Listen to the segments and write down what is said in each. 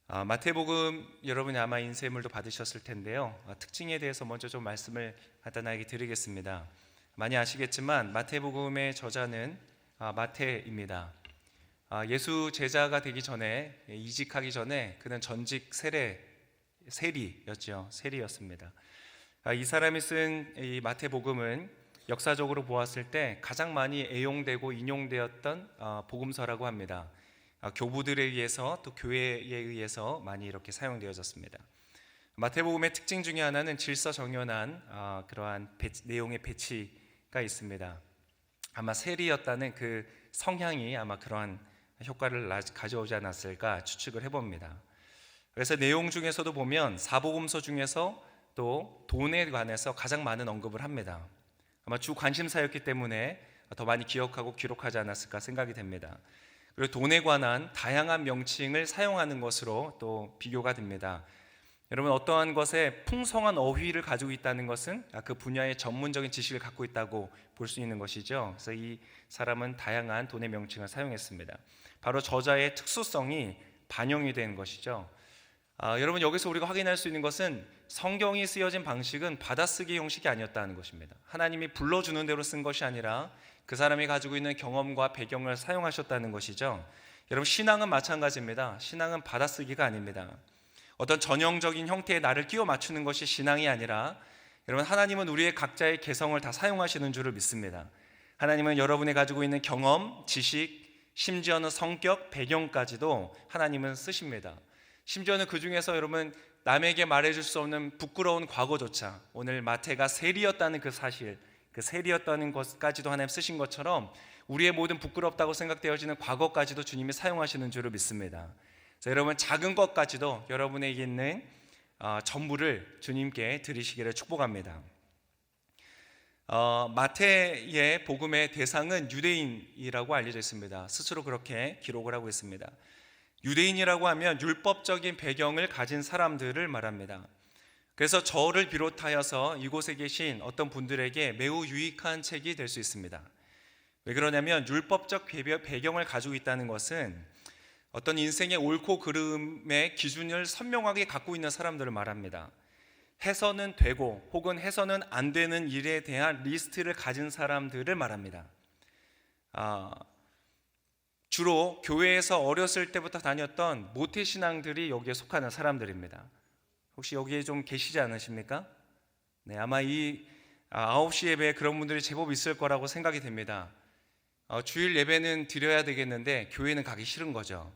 마태복음 여러분이 아마 인쇄물도 받으셨을 텐데요. 특징에 대해서 먼저 좀 말씀을 간단하게 드리겠습니다. 많이 아시겠지만 마태복음의 저자는 마태입니다. 예수 제자가 되기 전에, 이직하기 전에 그는 전직 세리였습니다. 이 사람이 쓴 이 마태복음은 역사적으로 보았을 때 가장 많이 애용되고 인용되었던 복음서라고 합니다. 교부들에 의해서 또 교회에 의해서 많이 이렇게 사용되어졌습니다. 마태복음의 특징 중에 하나는 질서정연한 그러한 내용의 배치가 있습니다. 아마 세리였다는 그 성향이 아마 그러한 효과를 가져오지 않았을까 추측을 해봅니다. 그래서 내용 중에서도 보면 사복음서 중에서 또 돈에 관해서 가장 많은 언급을 합니다. 아마 주 관심사였기 때문에 더 많이 기억하고 기록하지 않았을까 생각이 됩니다. 그리고 돈에 관한 다양한 명칭을 사용하는 것으로 또 비교가 됩니다. 여러분, 어떠한 것에 풍성한 어휘를 가지고 있다는 것은 그 분야의 전문적인 지식을 갖고 있다고 볼 수 있는 것이죠. 그래서 이 사람은 다양한 돈의 명칭을 사용했습니다. 바로 저자의 특수성이 반영이 된 것이죠. 여러분, 여기서 우리가 확인할 수 있는 것은 성경이 쓰여진 방식은 받아쓰기 형식이 아니었다는 것입니다. 하나님이 불러주는 대로 쓴 것이 아니라 그 사람이 가지고 있는 경험과 배경을 사용하셨다는 것이죠. 여러분, 신앙은 마찬가지입니다. 신앙은 받아쓰기가 아닙니다. 어떤 전형적인 형태의 나를 끼워 맞추는 것이 신앙이 아니라, 여러분, 하나님은 우리의 각자의 개성을 다 사용하시는 줄을 믿습니다. 하나님은 여러분이 가지고 있는 경험, 지식, 심지어는 성격, 배경까지도 하나님은 쓰십니다. 심지어는 그 중에서 여러분, 남에게 말해줄 수 없는 부끄러운 과거조차, 오늘 마태가 세리였다는 그 사실, 그 세리였다는 것까지도 하나님 쓰신 것처럼 우리의 모든 부끄럽다고 생각되어지는 과거까지도 주님이 사용하시는 줄을 믿습니다. 그래서 여러분, 작은 것까지도 여러분에게 있는 전부를 주님께 드리시기를 축복합니다. 마태의 복음의 대상은 유대인이라고 알려져 있습니다. 스스로 그렇게 기록을 하고 있습니다. 유대인이라고 하면 율법적인 배경을 가진 사람들을 말합니다. 그래서 저를 비롯하여서 이곳에 계신 어떤 분들에게 매우 유익한 책이 될 수 있습니다. 왜 그러냐면 율법적 배경을 가지고 있다는 것은 어떤 인생의 옳고 그름의 기준을 선명하게 갖고 있는 사람들을 말합니다. 해서는 되고 혹은 해서는 안 되는 일에 대한 리스트를 가진 사람들을 말합니다. 주로 교회에서 어렸을 때부터 다녔던 모태신앙들이 여기에 속하는 사람들입니다. 혹시 여기에 좀 계시지 않으십니까? 네, 아마 이 9시 예배에 그런 분들이 제법 있을 거라고 생각이 됩니다. 주일 예배는 드려야 되겠는데 교회는 가기 싫은 거죠.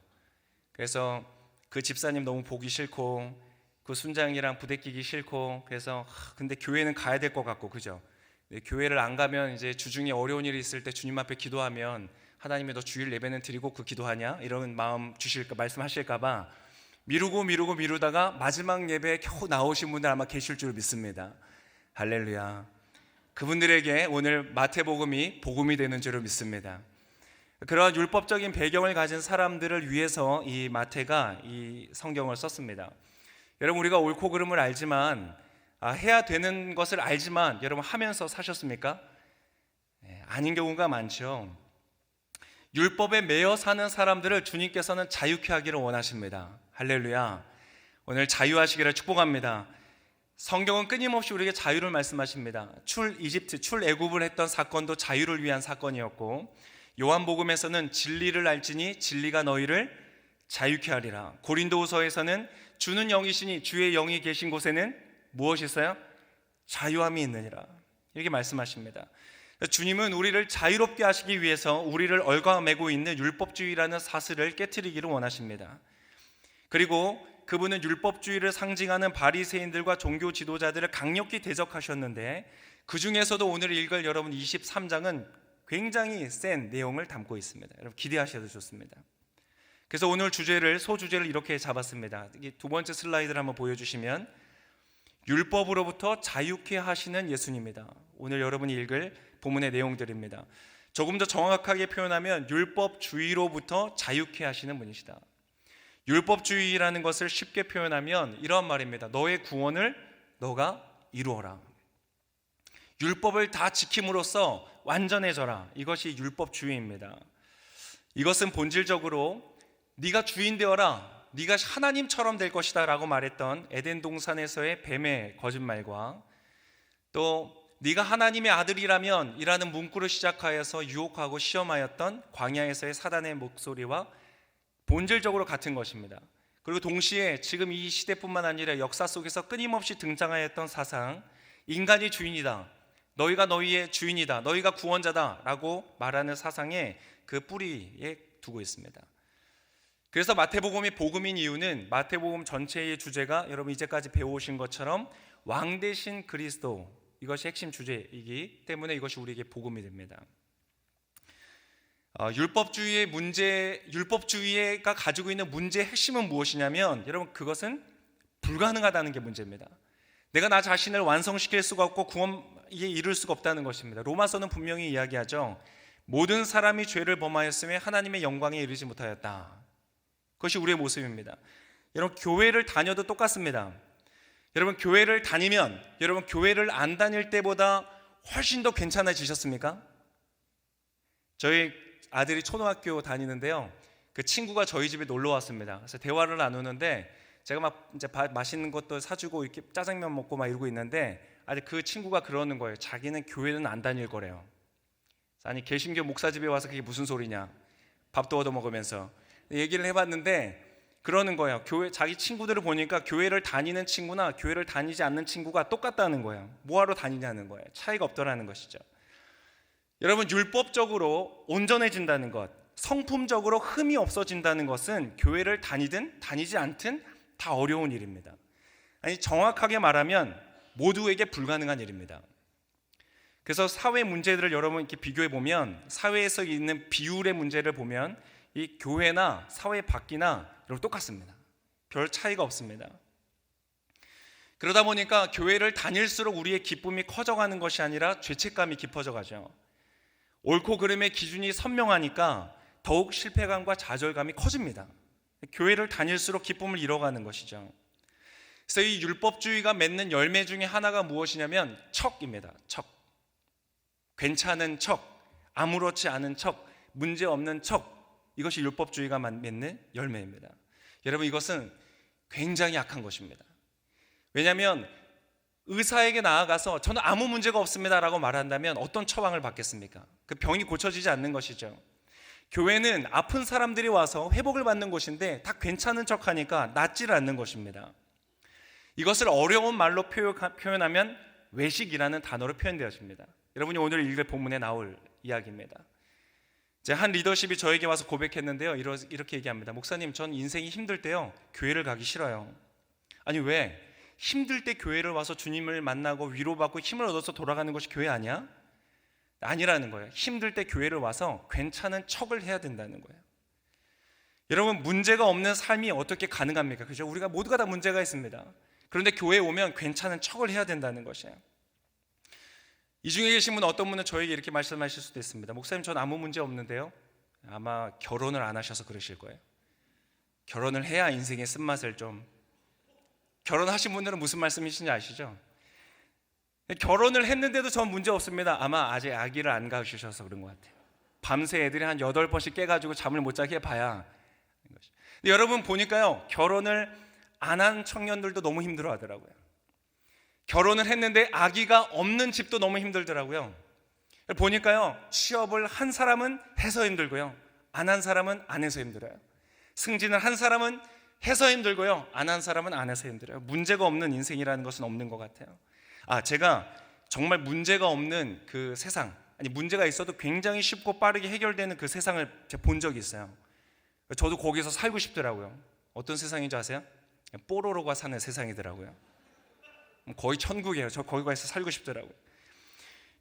그래서 그 집사님 너무 보기 싫고 그 순장이랑 부대끼기 싫고, 그래서 근데 교회는 가야 될 것 같고, 그죠? 교회를 안 가면 이제 주중에 어려운 일이 있을 때 주님 앞에 기도하면 하나님이 너 주일 예배는 드리고 그 기도하냐? 이런 마음 말씀하실까봐 미루다가 마지막 예배에 겨우 나오신 분들 아마 계실 줄 믿습니다. 할렐루야. 그분들에게 오늘 마태복음이 복음이 되는 줄을 믿습니다. 그러한 율법적인 배경을 가진 사람들을 위해서 이 마태가 이 성경을 썼습니다. 여러분, 우리가 옳고 그름을 알지만 해야 되는 것을 알지만 여러분 하면서 사셨습니까? 아닌 경우가 많죠. 율법에 매여 사는 사람들을 주님께서는 자유케 하기를 원하십니다. 할렐루야. 오늘 자유하시기를 축복합니다. 성경은 끊임없이 우리에게 자유를 말씀하십니다. 출애굽을 했던 사건도 자유를 위한 사건이었고, 요한복음에서는 진리를 알지니 진리가 너희를 자유케 하리라. 고린도후서에서는 주는 영이시니 주의 영이 계신 곳에는 무엇이 있어요? 자유함이 있느니라. 이렇게 말씀하십니다. 주님은 우리를 자유롭게 하시기 위해서 우리를 얽어매고 있는 율법주의라는 사슬을 깨트리기를 원하십니다. 그리고 그분은 율법주의를 상징하는 바리새인들과 종교 지도자들을 강력히 대적하셨는데, 그 중에서도 오늘 읽을 여러분 23장은 굉장히 센 내용을 담고 있습니다. 여러분 기대하셔도 좋습니다. 그래서 오늘 소주제를 이렇게 잡았습니다. 두 번째 슬라이드를 한번 보여주시면, 율법으로부터 자유케 하시는 예수님이다. 오늘 여러분이 읽을 본문의 내용들입니다. 조금 더 정확하게 표현하면 율법주의로부터 자유케 하시는 분이시다. 율법주의라는 것을 쉽게 표현하면 이런 말입니다. 너의 구원을 너가 이루어라. 율법을 다 지킴으로써 완전해져라. 이것이 율법주의입니다. 이것은 본질적으로 네가 주인 되어라. 네가 하나님처럼 될 것이다 라고 말했던 에덴 동산에서의 뱀의 거짓말과 또 네가 하나님의 아들이라면 이라는 문구를 시작하여서 유혹하고 시험하였던 광야에서의 사단의 목소리와 본질적으로 같은 것입니다. 그리고 동시에 지금 이 시대뿐만 아니라 역사 속에서 끊임없이 등장하였던 사상, 인간이 주인이다, 너희가 너희의 주인이다, 너희가 구원자다 라고 말하는 사상의 그 뿌리에 두고 있습니다. 그래서 마태복음이 복음인 이유는 마태복음 전체의 주제가 여러분 이제까지 배워오신 것처럼 왕 대신 그리스도, 이것이 핵심 주제이기 때문에 이것이 우리에게 복음이 됩니다. 율법주의의 문제, 율법주의가 가지고 있는 문제의 핵심은 무엇이냐면 여러분 그것은 불가능하다는 게 문제입니다. 내가 나 자신을 완성시킬 수가 없고 구원에 이를 수가 없다는 것입니다. 로마서는 분명히 이야기하죠. 모든 사람이 죄를 범하였으며 하나님의 영광에 이르지 못하였다. 그것이 우리의 모습입니다. 여러분 교회를 다녀도 똑같습니다. 여러분 교회를 다니면 여러분 교회를 안 다닐 때보다 훨씬 더 괜찮아지셨습니까? 저희 아들이 초등학교 다니는데요. 그 친구가 저희 집에 놀러 왔습니다. 그래서 대화를 나누는데 제가 막 이제 맛있는 것도 사주고 이렇게 짜장면 먹고 막 이러고 있는데 아니 그 친구가 그러는 거예요. 자기는 교회는 안 다닐 거래요. 아니 개신교 목사 집에 와서 그게 무슨 소리냐? 밥도 얻어 먹으면서 얘기를 해봤는데 그러는 거예요. 교회 자기 친구들을 보니까 교회를 다니는 친구나 교회를 다니지 않는 친구가 똑같다는 거예요. 뭐하러 다니냐는 거예요. 차이가 없더라는 것이죠. 여러분 율법적으로 온전해진다는 것, 성품적으로 흠이 없어진다는 것은 교회를 다니든 다니지 않든 다 어려운 일입니다. 아니 정확하게 말하면 모두에게 불가능한 일입니다. 그래서 사회 문제들을 여러분 이렇게 비교해 보면 사회에서 있는 비율의 문제를 보면 이 교회나 사회 밖이나 여러분 똑같습니다. 별 차이가 없습니다. 그러다 보니까 교회를 다닐수록 우리의 기쁨이 커져가는 것이 아니라 죄책감이 깊어져 가죠. 옳고 그름의 기준이 선명하니까 더욱 실패감과 좌절감이 커집니다. 교회를 다닐수록 기쁨을 잃어가는 것이죠. 그래서 이 율법주의가 맺는 열매 중에 하나가 무엇이냐면 척입니다. 척. 괜찮은 척, 아무렇지 않은 척, 문제 없는 척. 이것이 율법주의가 맺는 열매입니다. 여러분 이것은 굉장히 약한 것입니다. 왜냐하면 의사에게 나아가서 저는 아무 문제가 없습니다 라고 말한다면 어떤 처방을 받겠습니까? 그 병이 고쳐지지 않는 것이죠. 교회는 아픈 사람들이 와서 회복을 받는 곳인데 다 괜찮은 척하니까 낫지를 않는 것입니다. 이것을 어려운 말로 표현하면 외식이라는 단어로 표현되어집니다. 여러분이 오늘 읽을 본문에 나올 이야기입니다. 한 리더십이 저에게 와서 고백했는데요. 이렇게 얘기합니다. 목사님, 전 인생이 힘들 때요 교회를 가기 싫어요. 아니 왜? 힘들 때 교회를 와서 주님을 만나고 위로받고 힘을 얻어서 돌아가는 것이 교회 아니야? 아니라는 거예요. 힘들 때 교회를 와서 괜찮은 척을 해야 된다는 거예요. 여러분 문제가 없는 삶이 어떻게 가능합니까? 그죠? 우리가 모두가 다 문제가 있습니다. 그런데 교회에 오면 괜찮은 척을 해야 된다는 것이에요. 이 중에 계신 분 어떤 분은 저에게 이렇게 말씀하실 수도 있습니다. 목사님 전 아무 문제 없는데요. 아마 결혼을 안 하셔서 그러실 거예요. 결혼을 해야 인생의 쓴맛을 좀. 결혼하신 분들은 무슨 말씀이신지 아시죠? 결혼을 했는데도 전 문제 없습니다. 아마 아직 아기를 안 가지셔서 그런 것 같아요. 밤새 애들이 한 8번씩 깨가지고 잠을 못 자게 해봐야. 근데 여러분 보니까요 결혼을 안 한 청년들도 너무 힘들어 하더라고요. 결혼을 했는데 아기가 없는 집도 너무 힘들더라고요. 보니까요 취업을 한 사람은 해서 힘들고요 안 한 사람은 안 해서 힘들어요. 승진을 한 사람은 해서 힘들고요 안 한 사람은 안 해서 힘들어요. 문제가 없는 인생이라는 것은 없는 것 같아요. 제가 정말 문제가 없는 그 세상, 아니 문제가 있어도 굉장히 쉽고 빠르게 해결되는 그 세상을 제가 본 적이 있어요. 저도 거기서 살고 싶더라고요. 어떤 세상인지 아세요? 뽀로로가 사는 세상이더라고요. 거의 천국이에요. 저 거기 가서 살고 싶더라고요.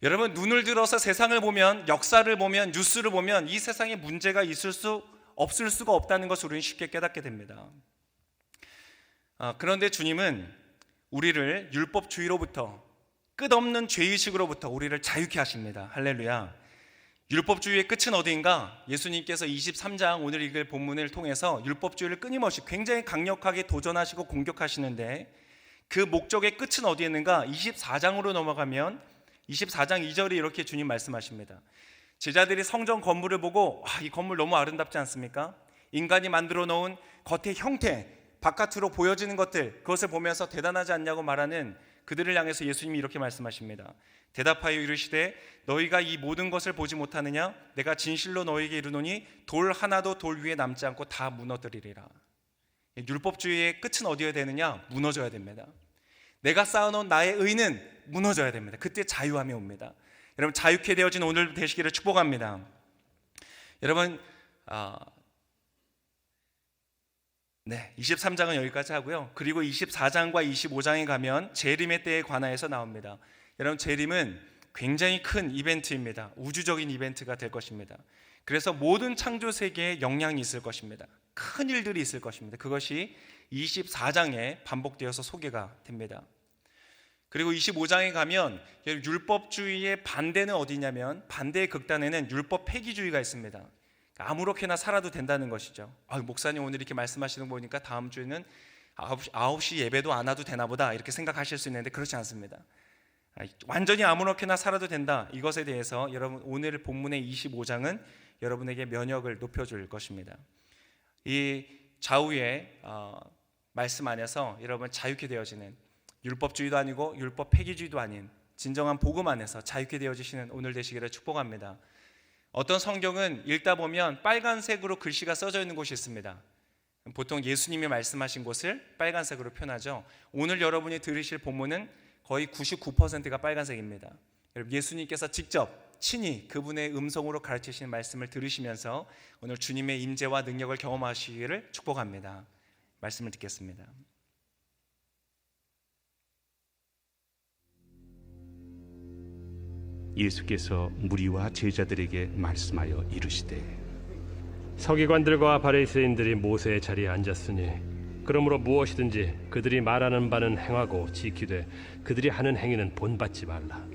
여러분 눈을 들어서 세상을 보면, 역사를 보면, 뉴스를 보면 이 세상에 문제가 있을 수 없을 수가 없다는 것을 우리는 쉽게 깨닫게 됩니다. 그런데 주님은 우리를 율법주의로부터, 끝없는 죄의식으로부터 우리를 자유케 하십니다. 할렐루야. 율법주의의 끝은 어디인가? 예수님께서 23장 오늘 읽을 본문을 통해서 율법주의를 끊임없이 굉장히 강력하게 도전하시고 공격하시는데 그 목적의 끝은 어디에 있는가? 24장으로 넘어가면 24장 2절에 이렇게 주님 말씀하십니다. 제자들이 성전 건물을 보고 이 건물 너무 아름답지 않습니까? 인간이 만들어 놓은 겉의 형태, 바깥으로 보여지는 것들, 그것을 보면서 대단하지 않냐고 말하는 그들을 향해서 예수님이 이렇게 말씀하십니다. 대답하여 이르시되 너희가 이 모든 것을 보지 못하느냐? 내가 진실로 너희에게 이르노니 돌 하나도 돌 위에 남지 않고 다 무너뜨리리라. 율법주의의 끝은 어디에 되느냐? 무너져야 됩니다. 내가 쌓아놓은 나의 의는 무너져야 됩니다. 그때 자유함이 옵니다. 여러분, 자유케 되어진 오늘 되시기를 축복합니다. 여러분, 23장은 여기까지 하고요. 그리고 24장과 25장에 가면 재림의 때에 관하여서 나옵니다. 여러분, 재림은 굉장히 큰 이벤트입니다. 우주적인 이벤트가 될 것입니다. 그래서 모든 창조 세계에 영향이 있을 것입니다. 큰 일들이 있을 것입니다. 그것이 24장에 반복되어서 소개가 됩니다. 그리고 25장에 가면 율법주의의 반대는 어디냐면, 반대의 극단에는 율법 폐기주의가 있습니다. 아무렇게나 살아도 된다는 것이죠. 목사님 오늘 이렇게 말씀하시는 거 보니까 다음 주에는 9시 예배도 안 와도 되나 보다 이렇게 생각하실 수 있는데 그렇지 않습니다. 완전히 아무렇게나 살아도 된다, 이것에 대해서 여러분 오늘 본문의 25장은 여러분에게 면역을 높여줄 것입니다. 이 좌우의 말씀 안에서 여러분 자유케 되어지는, 율법주의도 아니고 율법 폐기주의도 아닌 진정한 복음 안에서 자유케 되어지시는 오늘 되시기를 축복합니다. 어떤 성경은 읽다 보면 빨간색으로 글씨가 써져 있는 곳이 있습니다. 보통 예수님이 말씀하신 곳을 빨간색으로 표현하죠. 오늘 여러분이 들으실 본문은 거의 99%가 빨간색입니다. 예수님께서 직접 친히 그분의 음성으로 가르치시는 말씀을 들으시면서 오늘 주님의 임재와 능력을 경험하시기를 축복합니다. 말씀을 듣겠습니다. 예수께서 무리와 제자들에게 말씀하여 이르시되 서기관들과 바리새인들이 모세의 자리에 앉았으니 그러므로 무엇이든지 그들이 말하는 바는 행하고 지키되 그들이 하는 행위는 본받지 말라.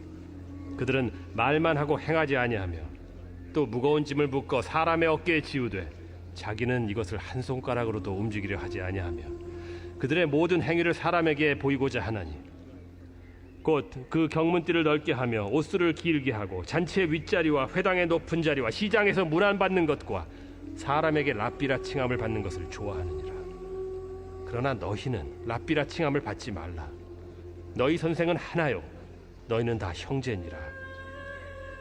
그들은 말만 하고 행하지 아니하며 또 무거운 짐을 묶어 사람의 어깨에 지우되 자기는 이것을 한 손가락으로도 움직이려 하지 아니하며 그들의 모든 행위를 사람에게 보이고자 하나니 곧 그 경문띠를 넓게 하며 옷수를 길게 하고 잔치의 윗자리와 회당의 높은 자리와 시장에서 문안받는 것과 사람에게 랍비라 칭함을 받는 것을 좋아하느니라. 그러나 너희는 랍비라 칭함을 받지 말라. 너희 선생은 하나요 너희는 다 형제니라.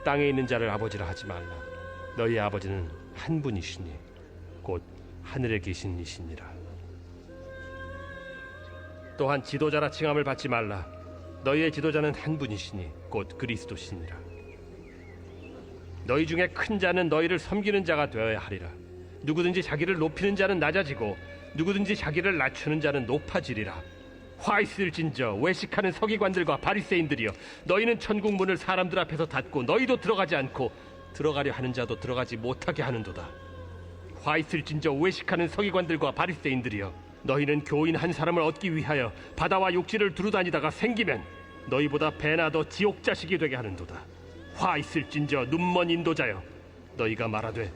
땅에 있는 자를 아버지라 하지 말라. 너희 아버지는 한 분이시니 곧 하늘에 계신 이시니라. 또한 지도자라 칭함을 받지 말라. 너희의 지도자는 한 분이시니 곧 그리스도시니라. 너희 중에 큰 자는 너희를 섬기는 자가 되어야 하리라. 누구든지 자기를 높이는 자는 낮아지고 누구든지 자기를 낮추는 자는 높아지리라. 화 있을진저 외식하는 서기관들과 바리새인들이여, 너희는 천국 문을 사람들 앞에서 닫고 너희도 들어가지 않고 들어가려 하는 자도 들어가지 못하게 하는도다. 화 있을진저 외식하는 서기관들과 바리새인들이여, 너희는 교인 한 사람을 얻기 위하여 바다와 육지를 두루다니다가 생기면 너희보다 배나 더 지옥 자식이 되게 하는도다. 화 있을진저 눈먼 인도자여, 너희가 말하되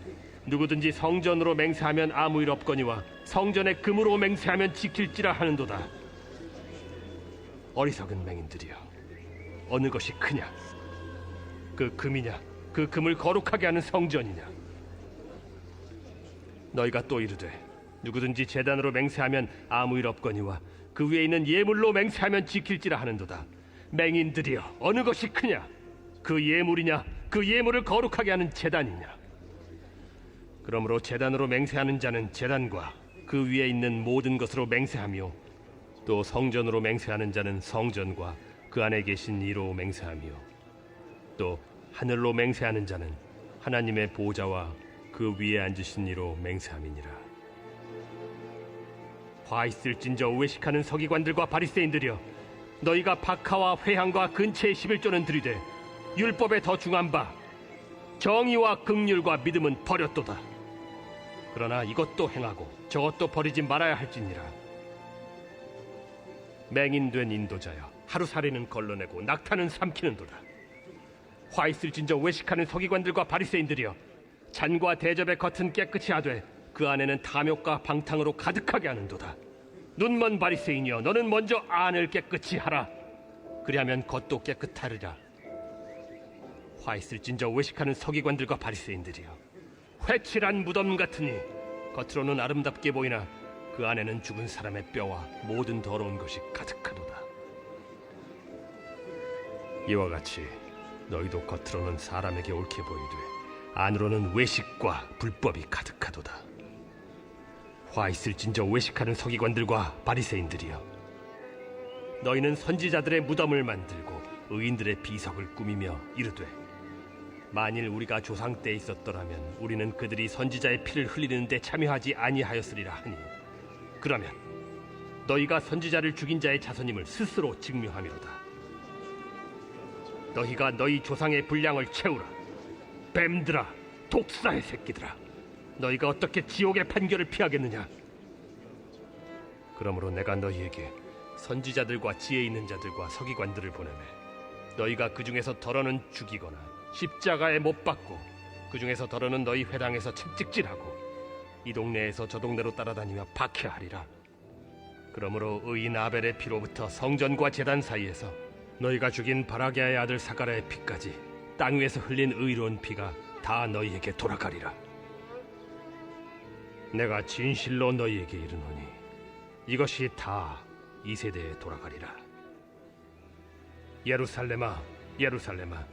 누구든지 성전으로 맹세하면 아무 일 없거니와 성전에 금으로 맹세하면 지킬지라 하는도다. 어리석은 맹인들이여, 어느 것이 크냐? 그 금이냐? 그 금을 거룩하게 하는 성전이냐? 너희가 또 이르되 누구든지 제단으로 맹세하면 아무 일 없거니와 그 위에 있는 예물로 맹세하면 지킬지라 하는도다. 맹인들이여, 어느 것이 크냐? 그 예물이냐? 그 예물을 거룩하게 하는 제단이냐? 그러므로 제단으로 맹세하는 자는 제단과 그 위에 있는 모든 것으로 맹세하며 또 성전으로 맹세하는 자는 성전과 그 안에 계신 이로 맹세하며 또 하늘로 맹세하는 자는 하나님의 보좌와 그 위에 앉으신 이로 맹세함이니라. 화 있을진저 외식하는 서기관들과 바리새인들이여, 너희가 박하와 회향과 근체의 11조는 드리되 율법에 더 중한 바 정의와 긍휼과 믿음은 버렸도다. 그러나 이것도 행하고 저것도 버리지 말아야 할지니라. 맹인된 인도자여, 하루살이는 걸러내고 낙타는 삼키는도다. 화 있을진저 외식하는 서기관들과 바리새인들이여, 잔과 대접의 겉은 깨끗이 하되 그 안에는 탐욕과 방탕으로 가득하게 하는도다. 눈먼 바리새인이여, 너는 먼저 안을 깨끗이 하라. 그리하면 겉도 깨끗하리라. 화 있을진저 외식하는 서기관들과 바리새인들이여, 회칠한 무덤 같으니 겉으로는 아름답게 보이나 그 안에는 죽은 사람의 뼈와 모든 더러운 것이 가득하도다. 이와 같이 너희도 겉으로는 사람에게 옳게 보이되 안으로는 외식과 불법이 가득하도다. 화 있을진저 외식하는 서기관들과 바리새인들이여, 너희는 선지자들의 무덤을 만들고 의인들의 비석을 꾸미며 이르되, 만일 우리가 조상 때에 있었더라면 우리는 그들이 선지자의 피를 흘리는데 참여하지 아니하였으리라 하니, 그러면 너희가 선지자를 죽인 자의 자손임을 스스로 증명함이로다. 너희가 너희 조상의 분량을 채우라. 뱀들아, 독사의 새끼들아, 너희가 어떻게 지옥의 판결을 피하겠느냐? 그러므로 내가 너희에게 선지자들과 지혜 있는 자들과 서기관들을 보내매 너희가 그 중에서 덜어는 죽이거나 십자가에 못 박고 그 중에서 덜어는 너희 회당에서 책찍질하고 이 동네에서 저 동네로 따라다니며 박해하리라. 그러므로 의인 아벨의 피로부터 성전과 제단 사이에서 너희가 죽인 바라게아의 아들 사가랴의 피까지 땅 위에서 흘린 의로운 피가 다 너희에게 돌아가리라. 내가 진실로 너희에게 이르노니 이것이 다 이 세대에 돌아가리라. 예루살렘아, 예루살렘아,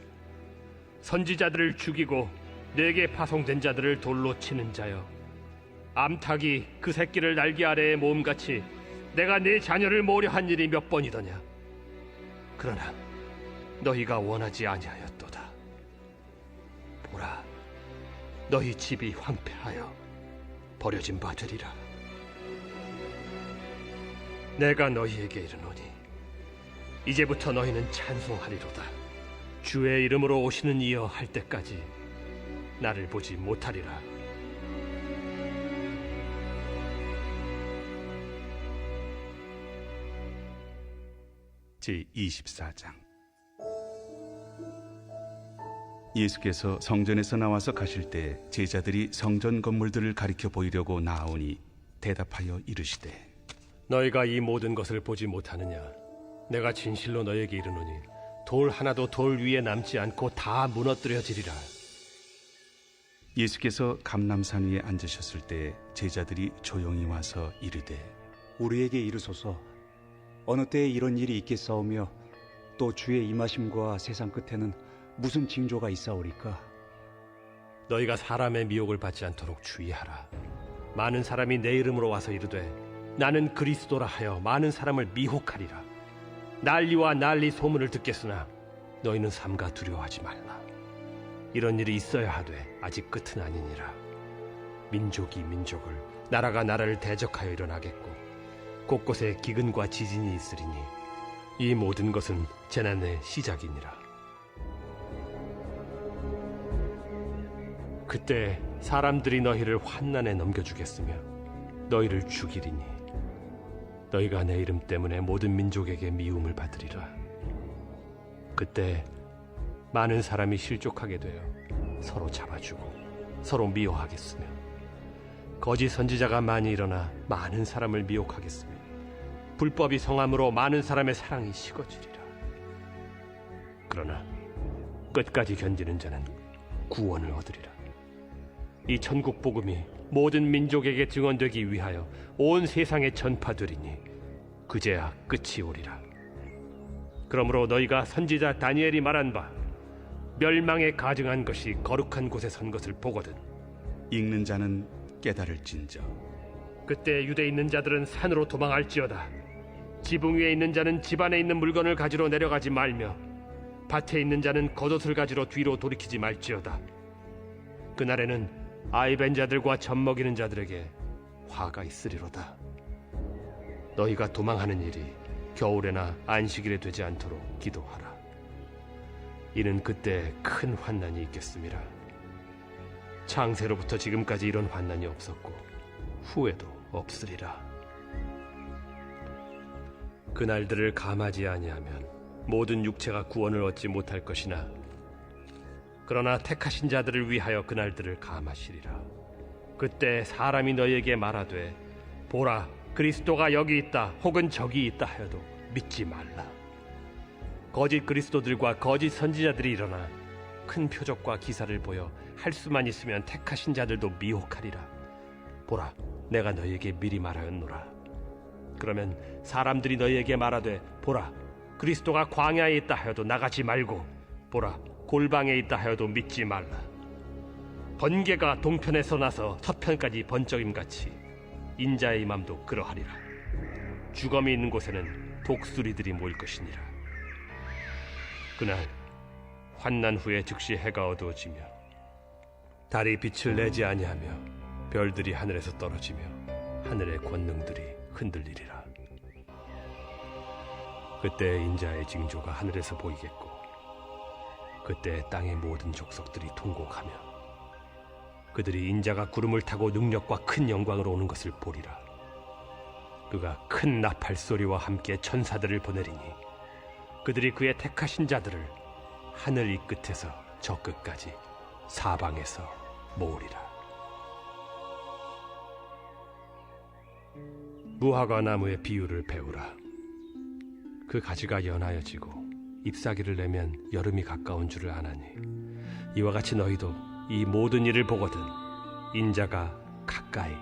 선지자들을 죽이고 내게 파송된 자들을 돌로 치는 자여, 암탉이 그 새끼를 날개 아래에 모음같이 내가 네 자녀를 모으려 한 일이 몇 번이더냐? 그러나 너희가 원하지 아니하였도다. 보라, 너희 집이 황폐하여 버려진 바 되리라. 내가 너희에게 이르노니 이제부터 너희는 찬송하리로다. 주의 이름으로 오시는 이여 할 때까지 나를 보지 못하리라. 제24장. 예수께서 성전에서 나와서 가실 때 제자들이 성전 건물들을 가리켜 보이려고 나아오니 대답하여 이르시되, 너희가 이 모든 것을 보지 못하느냐? 내가 진실로 너희에게 이르노니 돌 하나도 돌 위에 남지 않고 다 무너뜨려지리라. 예수께서 감람산 위에 앉으셨을 때 제자들이 조용히 와서 이르되, 우리에게 이르소서, 어느 때에 이런 일이 있겠사오며 또 주의 임하심과 세상 끝에는 무슨 징조가 있사오리까? 너희가 사람의 미혹을 받지 않도록 주의하라. 많은 사람이 내 이름으로 와서 이르되 나는 그리스도라 하여 많은 사람을 미혹하리라. 난리와 난리 소문을 듣겠으나 너희는 삼가 두려워하지 말라. 이런 일이 있어야 하되 아직 끝은 아니니라. 민족이 민족을, 나라가 나라를 대적하여 일어나겠고 곳곳에 기근과 지진이 있으리니 이 모든 것은 재난의 시작이니라. 그때 사람들이 너희를 환난에 넘겨주겠으며 너희를 죽이리니 너희가 내 이름 때문에 모든 민족에게 미움을 받으리라. 그때 많은 사람이 실족하게 되어 서로 잡아주고 서로 미워하겠으며 거짓 선지자가 많이 일어나 많은 사람을 미혹하겠으며 불법이 성함으로 많은 사람의 사랑이 식어지리라. 그러나 끝까지 견디는 자는 구원을 얻으리라. 이 천국 복음이 모든 민족에게 증언되기 위하여 온 세상에 전파되리니 그제야 끝이 오리라. 그러므로 너희가 선지자 다니엘이 말한 바 멸망에 가증한 것이 거룩한 곳에 선 것을 보거든 읽는 자는 깨달을진저. 그때 유대에 있는 자들은 산으로 도망할지어다. 지붕 위에 있는 자는 집 안에 있는 물건을 가지러 내려가지 말며 밭에 있는 자는 겉옷을 가지러 뒤로 돌이키지 말지어다. 그날에는 아이 벤 자들과 젖 먹이는 자들에게 화가 있으리로다. 너희가 도망하는 일이 겨울에나 안식일에 되지 않도록 기도하라. 이는 그때 큰 환난이 있겠음이라. 창세로부터 지금까지 이런 환난이 없었고 후에도 없으리라. 그날들을 감하지 아니하면 모든 육체가 구원을 얻지 못할 것이나 그러나 택하신 자들을 위하여 그날들을 감하시리라. 그때 사람이 너희에게 말하되 보라, 그리스도가 여기 있다 혹은 저기 있다 하여도 믿지 말라. 거짓 그리스도들과 거짓 선지자들이 일어나 큰 표적과 기사를 보여 할 수만 있으면 택하신 자들도 미혹하리라. 보라, 내가 너희에게 미리 말하였노라. 그러면 사람들이 너희에게 말하되, 보라, 그리스도가 광야에 있다 하여도 나가지 말고, 보라, 골방에 있다 하여도 믿지 말라. 번개가 동편에서 나서 서편까지 번쩍임같이 인자의 맘도 그러하리라. 주검이 있는 곳에는 독수리들이 모일 것이니라. 그날 환난 후에 즉시 해가 어두워지며 달이 빛을 내지 아니하며 별들이 하늘에서 떨어지며 하늘의 권능들이 흔들리리라. 그때 인자의 징조가 하늘에서 보이겠고 그때 땅의 모든 족속들이 통곡하며 그들이 인자가 구름을 타고 능력과 큰 영광으로 오는 것을 보리라. 그가 큰 나팔 소리와 함께 천사들을 보내리니 그들이 그의 택하신 자들을 하늘 이 끝에서 저 끝까지 사방에서 모으리라. 무화과 나무의 비유를 배우라. 그 가지가 연하여지고 잎사귀를 내면 여름이 가까운 줄을 아나니 이와 같이 너희도 이 모든 일을 보거든 인자가 가까이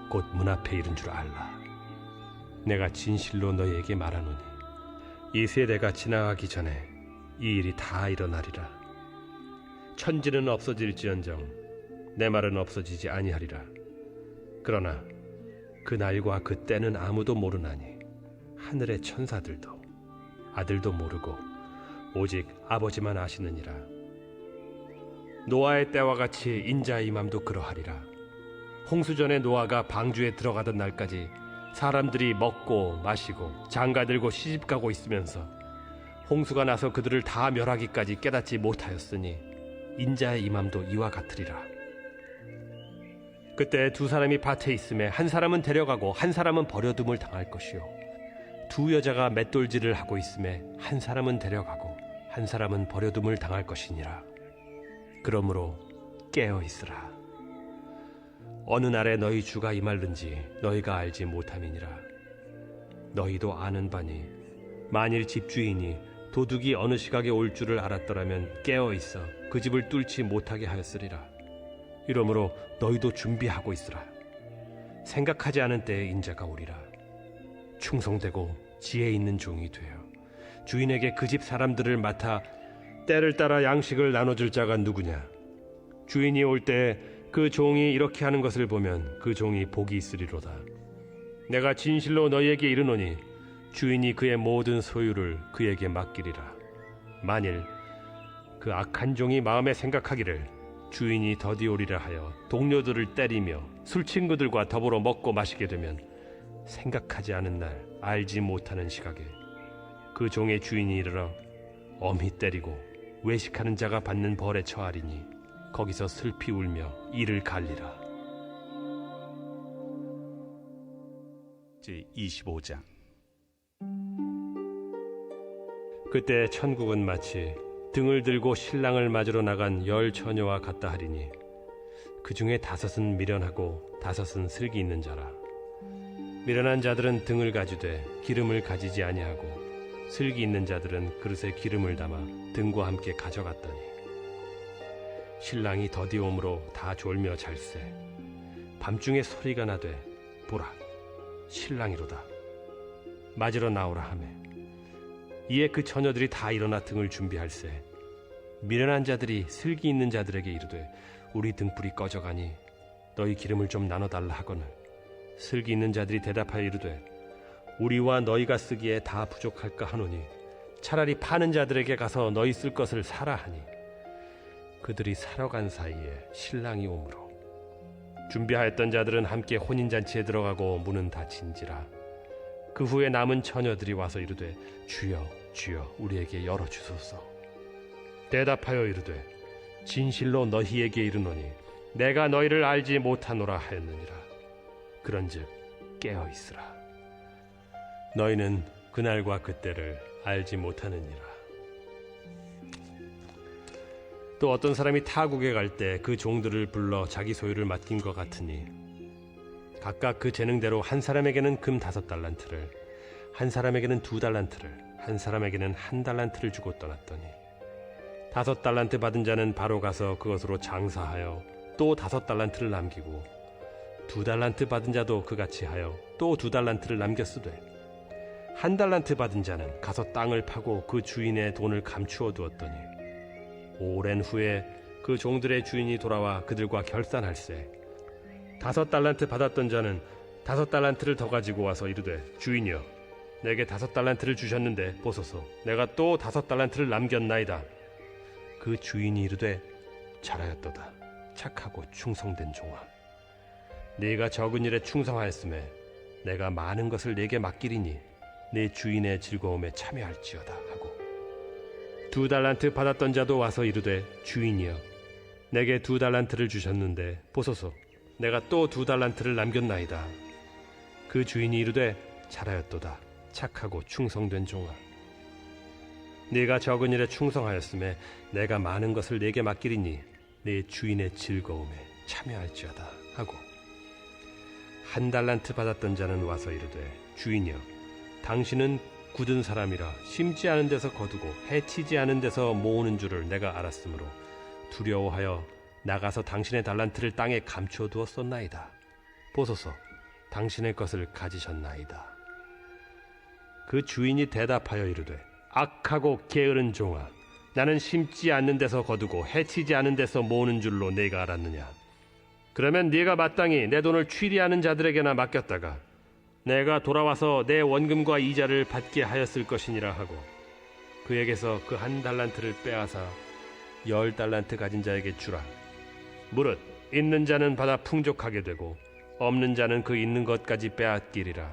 곧 문 앞에 이른 줄 알라. 내가 진실로 너희에게 말하노니 이 세대가 지나가기 전에 이 일이 다 일어나리라. 천지는 없어질지언정 내 말은 없어지지 아니하리라. 그러나 그 날과 그 때는 아무도 모르나니 하늘의 천사들도 아들도 모르고 오직 아버지만 아시느니라. 노아의 때와 같이 인자의 맘도 그러하리라. 홍수전에 노아가 방주에 들어가던 날까지 사람들이 먹고 마시고 장가들고 시집가고 있으면서 홍수가 나서 그들을 다 멸하기까지 깨닫지 못하였으니 인자의 임함도 이와 같으리라. 그때 두 사람이 밭에 있음에 한 사람은 데려가고 한 사람은 버려둠을 당할 것이요 두 여자가 맷돌질을 하고 있음에 한 사람은 데려가고 한 사람은 버려둠을 당할 것이니라. 그러므로 깨어 있으라. 어느 날에 너희 주가 임할는지 너희가 알지 못함이니라. 너희도 아는 바니 만일 집주인이 도둑이 어느 시각에 올 줄을 알았더라면 깨어 있어 그 집을 뚫지 못하게 하였으리라. 이러므로 너희도 준비하고 있으라. 생각하지 않은 때에 인자가 오리라. 충성되고 지혜 있는 종이 되어 주인에게 그 집 사람들을 맡아 때를 따라 양식을 나눠줄 자가 누구냐. 주인이 올 때 그 종이 이렇게 하는 것을 보면 그 종이 복이 있으리로다. 내가 진실로 너희에게 이르노니 주인이 그의 모든 소유를 그에게 맡기리라. 만일 그 악한 종이 마음에 생각하기를 주인이 더디 오리라 하여 동료들을 때리며 술친구들과 더불어 먹고 마시게 되면 생각하지 않은 날 알지 못하는 시각에 그 종의 주인이 이르러 엄히 때리고 외식하는 자가 받는 벌에 처하리니 거기서 슬피 울며 이를 갈리라. 제25장. 그때 천국은 마치 등을 들고 신랑을 맞으러 나간 10 처녀와 같다 하리니 그 중에 5은 미련하고 5은 슬기 있는 자라. 미련한 자들은 등을 가지되 기름을 가지지 아니하고 슬기 있는 자들은 그릇에 기름을 담아 등과 함께 가져갔더니 신랑이 더디 오므로 다 졸며 잘세. 밤중에 소리가 나되 보라 신랑이로다. 맞으러 나오라 하매 이에 그 처녀들이 다 일어나 등을 준비할세. 미련한 자들이 슬기 있는 자들에게 이르되 우리 등불이 꺼져가니 너희 기름을 좀 나눠달라 하거늘 슬기 있는 자들이 대답하여 이르되 우리와 너희가 쓰기에 다 부족할까 하노니 차라리 파는 자들에게 가서 너희 쓸 것을 사라 하니 그들이 사러 간 사이에 신랑이 오므로 준비하였던 자들은 함께 혼인잔치에 들어가고 문은 닫힌지라. 그 후에 남은 처녀들이 와서 이르되 주여 주여 우리에게 열어주소서. 대답하여 이르되 진실로 너희에게 이르노니 내가 너희를 알지 못하노라 하였느니라. 그런즉 깨어 있으라. 너희는 그날과 그때를 알지 못하느니라. 또 어떤 사람이 타국에 갈 때 그 종들을 불러 자기 소유를 맡긴 것 같으니 각각 그 재능대로 한 사람에게는 금 5달란트를 한 사람에게는 2달란트를 한 사람에게는 1달란트를 주고 떠났더니 5달란트 받은 자는 바로 가서 그것으로 장사하여 또 5달란트를 남기고 2달란트 받은 자도 그같이 하여 또 2달란트를 남겼으되 1달란트 받은 자는 가서 땅을 파고 그 주인의 돈을 감추어 두었더니 오랜 후에 그 종들의 주인이 돌아와 그들과 결산할세 5달란트 받았던 자는 5달란트를 더 가지고 와서 이르되 주인이여 내게 5달란트를 주셨는데 보소서 내가 또 5달란트를 남겼나이다. 그 주인이 이르되 잘하였도다. 착하고 충성된 종아. 네가 적은 일에 충성하였음에 내가 많은 것을 네게 맡기리니 네 주인의 즐거움에 참여할지어다 하고 2달란트 받았던 자도 와서 이르되 주인이여 내게 2달란트를 주셨는데 보소서 내가 또 2달란트를 남겼나이다. 그 주인이 이르되 잘하였도다. 착하고 충성된 종아. 네가 적은 일에 충성하였음에 내가 많은 것을 네게 맡기리니 네 주인의 즐거움에 참여할지어다 하고 1달란트 받았던 자는 와서 이르되 주인이여 당신은 굳은 사람이라 심지 않은 데서 거두고 해치지 않은 데서 모으는 줄을 내가 알았으므로 두려워하여 나가서 당신의 달란트를 땅에 감추어 두었었나이다. 보소서 당신의 것을 가지셨나이다. 그 주인이 대답하여 이르되 악하고 게으른 종아 나는 심지 않는 데서 거두고 해치지 않은 데서 모으는 줄로 네가 알았느냐. 그러면 네가 마땅히 내 돈을 취리하는 자들에게나 맡겼다가 내가 돌아와서 내 원금과 이자를 받게 하였을 것이니라 하고 그에게서 그 1달란트를 빼앗아 10달란트 가진 자에게 주라. 무릇 있는 자는 받아 풍족하게 되고 없는 자는 그 있는 것까지 빼앗기리라.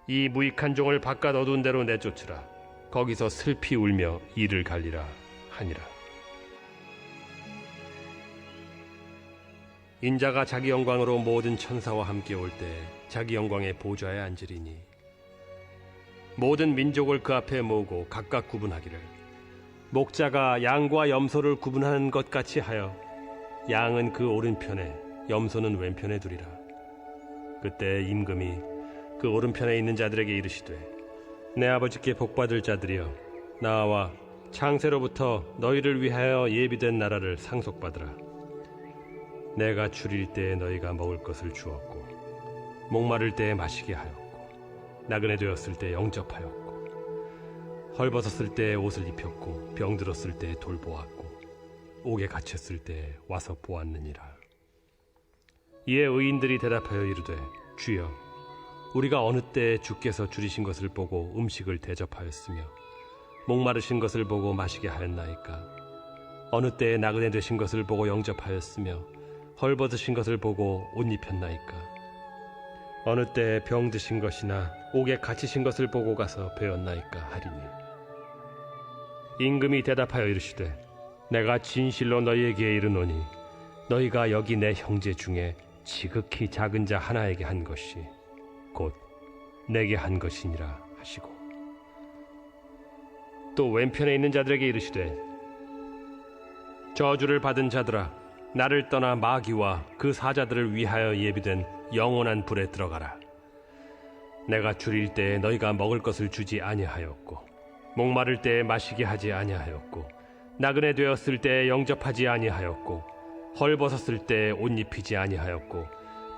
이 무익한 종을 바깥 어두운 데로 내쫓으라. 거기서 슬피 울며 이를 갈리라 하니라. 인자가 자기 영광으로 모든 천사와 함께 올 때 자기 영광의 보좌에 앉으리니 모든 민족을 그 앞에 모으고 각각 구분하기를 목자가 양과 염소를 구분하는 것 같이 하여 양은 그 오른편에 염소는 왼편에 두리라. 그때 임금이 그 오른편에 있는 자들에게 이르시되 내 아버지께 복받을 자들이여 나와 창세로부터 너희를 위하여 예비된 나라를 상속받으라. 내가 줄일 때에 너희가 먹을 것을 주었고 목마를 때에 마시게 하였고 나그네 되었을 때 영접하였고 헐벗었을 때에 옷을 입혔고 병들었을 때에 돌보았고 옥에 갇혔을 때에 와서 보았느니라. 이에 의인들이 대답하여 이르되 주여 우리가 어느 때에 주께서 줄이신 것을 보고 음식을 대접하였으며 목마르신 것을 보고 마시게 하였나이까. 어느 때에 나그네 되신 것을 보고 영접하였으며 헐벗으신 것을 보고 옷 입혔나이까. 어느 때에 병 드신 것이나 옥에 갇히신 것을 보고 가서 배웠나이까 하리니 임금이 대답하여 이르시되 내가 진실로 너희에게 이르노니 너희가 여기 내 형제 중에 지극히 작은 자 하나에게 한 것이 곧 내게 한 것이니라 하시고 또 왼편에 있는 자들에게 이르시되 저주를 받은 자들아 나를 떠나 마귀와 그 사자들을 위하여 예비된 영원한 불에 들어가라. 내가 줄일 때에 너희가 먹을 것을 주지 아니하였고 목마를 때에 마시게 하지 아니하였고 나그네 되었을 때에 영접하지 아니하였고 헐벗었을 때에 옷 입히지 아니하였고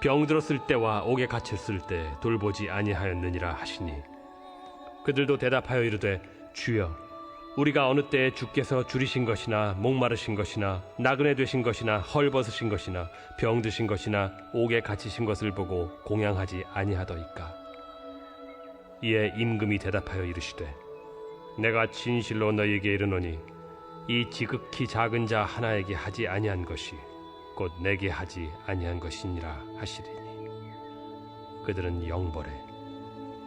병들었을 때와 옥에 갇혔을 때 돌보지 아니하였느니라 하시니 그들도 대답하여 이르되 주여 우리가 어느 때에 주께서 줄이신 것이나 목마르신 것이나 나그네 되신 것이나 헐벗으신 것이나 병드신 것이나 옥에 갇히신 것을 보고 공양하지 아니하더이까. 이에 임금이 대답하여 이르시되 내가 진실로 너희에게 이르노니 이 지극히 작은 자 하나에게 하지 아니한 것이 곧 내게 하지 아니한 것이니라 하시리니 그들은 영벌에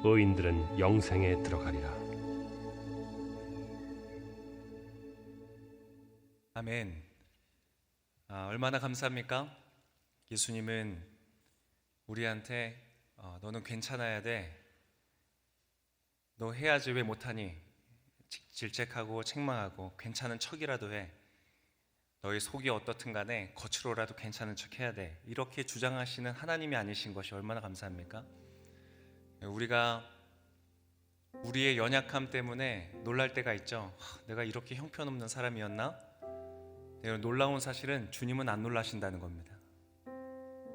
의인들은 영생에 들어가리라. 아멘. 얼마나 감사합니까? 예수님은 우리한테 너는 괜찮아야 돼. 너 해야지 왜 못하니? 질책하고 책망하고 괜찮은 척이라도 해. 너희 속이 어떻든 간에 겉으로라도 괜찮은 척 해야 돼. 이렇게 주장하시는 하나님이 아니신 것이 얼마나 감사합니까? 우리가 우리의 연약함 때문에 놀랄 때가 있죠. 내가 이렇게 형편없는 사람이었나? 놀라운 사실은 주님은 안 놀라신다는 겁니다.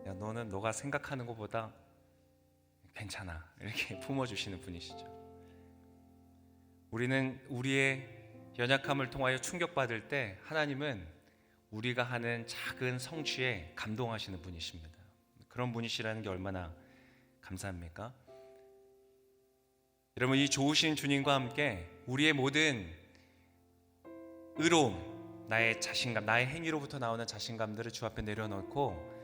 야, 너는 너가 생각하는 것보다 괜찮아, 이렇게 품어주시는 분이시죠. 우리는 우리의 연약함을 통하여 충격받을 때 하나님은 우리가 하는 작은 성취에 감동하시는 분이십니다. 그런 분이시라는 게 얼마나 감사합니까? 여러분, 이 좋으신 주님과 함께 우리의 모든 의로움, 나의 자신감, 나의 행위로부터 나오는 자신감들을 주 앞에 내려놓고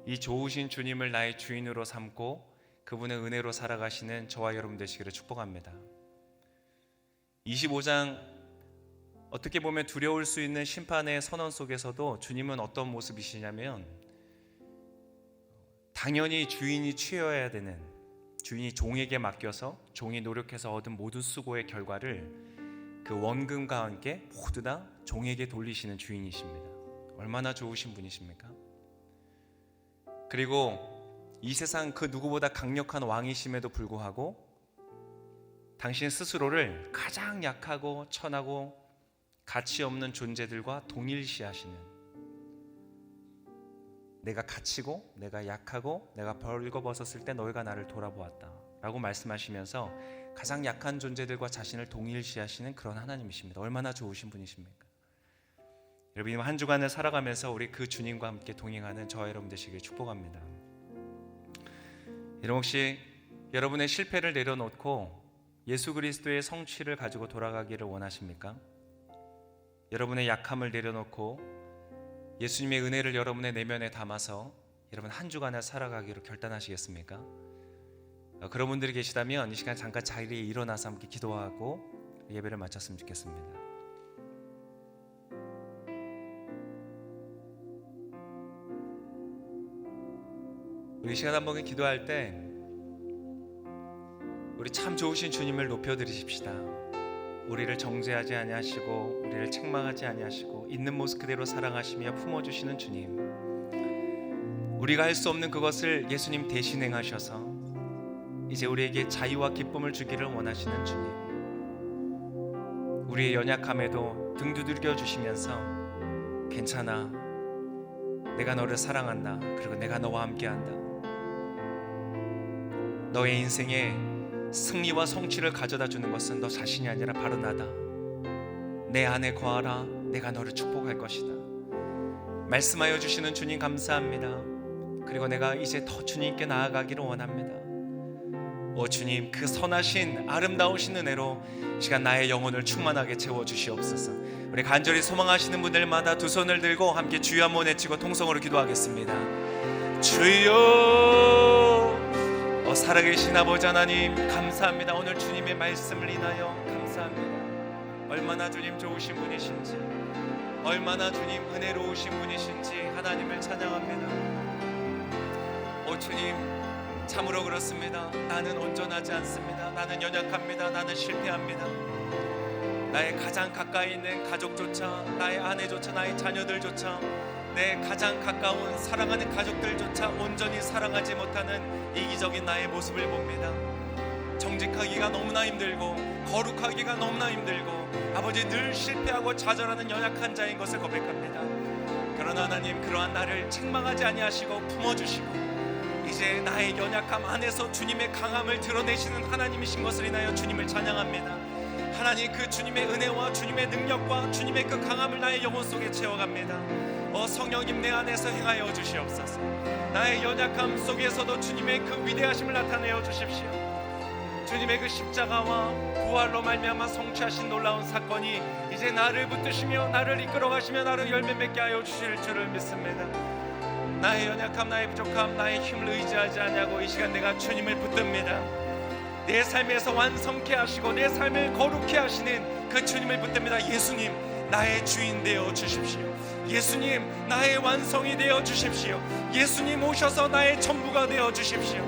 이 좋으신 주님을 나의 주인으로 삼고 그분의 은혜로 살아가시는 저와 여러분 되시기를 축복합니다. 25장 어떻게 보면 두려울 수 있는 심판의 선언 속에서도 주님은 어떤 모습이시냐면 당연히 주인이 취해야 되는, 주인이 종에게 맡겨서 종이 노력해서 얻은 모든 수고의 결과를 그 원금과 함께 모두 다 종에게 돌리시는 주인이십니다. 얼마나 좋으신 분이십니까? 그리고 이 세상 그 누구보다 강력한 왕이심에도 불구하고 당신 스스로를 가장 약하고 천하고 가치 없는 존재들과 동일시하시는, 내가 갇히고 내가 약하고 내가 벌거벗었을 때 너희가 나를 돌아보았다 라고 말씀하시면서 가장 약한 존재들과 자신을 동일시하시는 그런 하나님이십니다. 얼마나 좋으신 분이십니까? 여러분, 한 주간을 살아가면서 우리 그 주님과 함께 동행하는 저와 여러분 되시길 축복합니다. 여러분, 혹시 여러분의 실패를 내려놓고 예수 그리스도의 성취를 가지고 돌아가기를 원하십니까? 여러분의 약함을 내려놓고 예수님의 은혜를 여러분의 내면에 담아서 여러분 한 주간을 살아가기로 결단하시겠습니까? 그런 분들이 계시다면 이 시간 잠깐 자리에 일어나서 함께 기도하고 예배를 마쳤으면 좋겠습니다. 우리 시간 한번 기도할 때 우리 참 좋으신 주님을 높여드리십시다. 우리를 정죄하지 아니하시고 우리를 책망하지 아니하시고 있는 모습 그대로 사랑하시며 품어주시는 주님, 우리가 할 수 없는 그것을 예수님 대신 행하셔서 이제 우리에게 자유와 기쁨을 주기를 원하시는 주님, 우리의 연약함에도 등 두들겨 주시면서 괜찮아, 내가 너를 사랑한다, 그리고 내가 너와 함께한다, 너의 인생에 승리와 성취를 가져다 주는 것은 너 자신이 아니라 바로 나다. 내 안에 거하라. 내가 너를 축복할 것이다. 말씀하여 주시는 주님 감사합니다. 그리고 내가 이제 더 주님께 나아가기를 원합니다. 오 주님, 그 선하신 아름다우신 은혜로 시간 나의 영혼을 충만하게 채워주시옵소서. 우리 간절히 소망하시는 분들마다 두 손을 들고 함께 주여 한번 외치고 통성으로 기도하겠습니다. 주여, 살아계신 아버지 하나님 감사합니다. 오늘 주님의 말씀을 인하여 감사합니다. 얼마나 주님 좋으신 분이신지, 얼마나 주님 은혜로우신 분이신지 하나님을 찬양합니다. 오 주님, 참으로 그렇습니다. 나는 온전하지 않습니다. 나는 연약합니다. 나는 실패합니다. 나의 가장 가까이 있는 가족조차, 나의 아내조차, 나의 자녀들조차, 내 가장 가까운 사랑하는 가족들조차 온전히 사랑하지 못하는 이기적인 나의 모습을 봅니다. 정직하기가 너무나 힘들고 거룩하기가 너무나 힘들고 아버지 늘 실패하고 좌절하는 연약한 자인 것을 고백합니다. 그러나 하나님, 그러한 나를 책망하지 아니하시고 품어주시고 이제 나의 연약함 안에서 주님의 강함을 드러내시는 하나님이신 것을 인하여 주님을 찬양합니다. 하나님, 그 주님의 은혜와 주님의 능력과 주님의 그 강함을 나의 영혼 속에 채워갑니다. 성령님, 내 안에서 행하여 주시옵소서. 나의 연약함 속에서도 주님의 그 위대하심을 나타내어 주십시오. 주님의 그 십자가와 부활로 말미암아 성취하신 놀라운 사건이 이제 나를 붙드시며 나를 이끌어가시며 나를 열매 맺게 하여 주실 줄을 믿습니다. 나의 연약함, 나의 부족함, 나의 힘을 의지하지 않냐고 이 시간 내가 주님을 붙듭니다. 내 삶에서 완성케 하시고 내 삶을 거룩케 하시는 그 주님을 붙듭니다. 예수님, 나의 주인 되어 주십시오. 예수님, 나의 완성이 되어 주십시오. 예수님 오셔서 나의 전부가 되어 주십시오.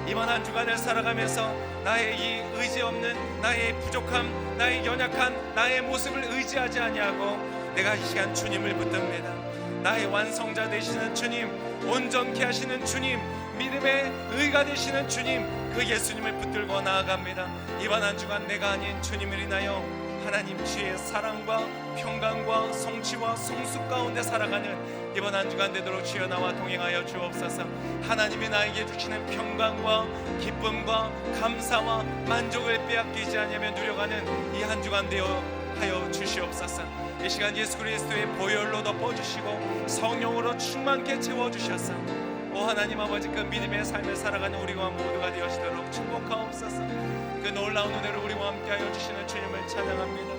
이번 한 주간을 살아가면서 나의 이 의지 없는 나의 부족함, 나의 연약한 나의 모습을 의지하지 아니하고 내가 이 시간 주님을 붙듭니다. 나의 완성자 되시는 주님, 온전케 하시는 주님, 믿음의 의가 되시는 주님, 그 예수님을 붙들고 나아갑니다. 이번 한 주간 내가 아닌 주님을 인하여 하나님 주의 사랑과 평강과 성취와 성숙 가운데 살아가는 이번 한 주간 되도록 주여 나와 동행하여 주옵소서. 하나님이 나에게 주시는 평강과 기쁨과 감사와 만족을 빼앗기지 않으며 누려가는 이 한 주간 되어 하여 주시옵소서. 이 시간 예수 그리스도의 보혈로 덮어주시고 성령으로 충만케 채워주셔서 오 하나님 아버지, 그 믿음의 삶을 살아가는 우리와 모두가 되어지도록 축복하옵소서. 그 놀라운 은혜로 우리와 함께하여 주시는 주님을 찬양합니다.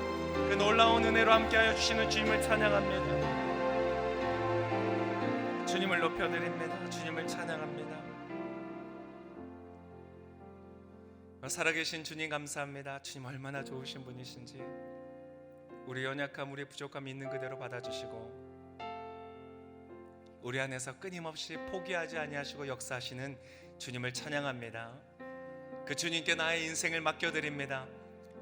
그 놀라운 은혜로 함께하여 주시는 주님을 찬양합니다. 주님을 높여드립니다. 주님을 찬양합니다. 살아계신 주님 감사합니다. 주님 얼마나 좋으신 분이신지 우리 연약함, 우리 부족함 있는 그대로 받아주시고 우리 안에서 끊임없이 포기하지 아니하시고 역사하시는 주님을 찬양합니다. 그 주님께 나의 인생을 맡겨드립니다.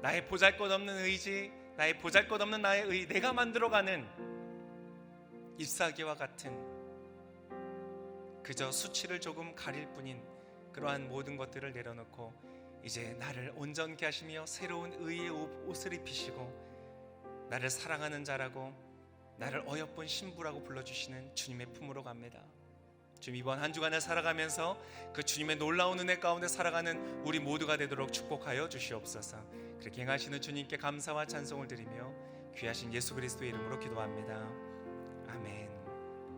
나의 보잘것없는 의지, 나의 보잘것없는 나의 의, 내가 만들어가는 잎사귀와 같은 그저 수치를 조금 가릴 뿐인 그러한 모든 것들을 내려놓고 이제 나를 온전케 하시며 새로운 의의 옷을 입히시고 나를 사랑하는 자라고, 나를 어여쁜 신부라고 불러주시는 주님의 품으로 갑니다. 주님, 이번 한 주간을 살아가면서 그 주님의 놀라운 은혜 가운데 살아가는 우리 모두가 되도록 축복하여 주시옵소서. 그렇게 행하시는 주님께 감사와 찬송을 드리며 귀하신 예수 그리스도의 이름으로 기도합니다. 아멘.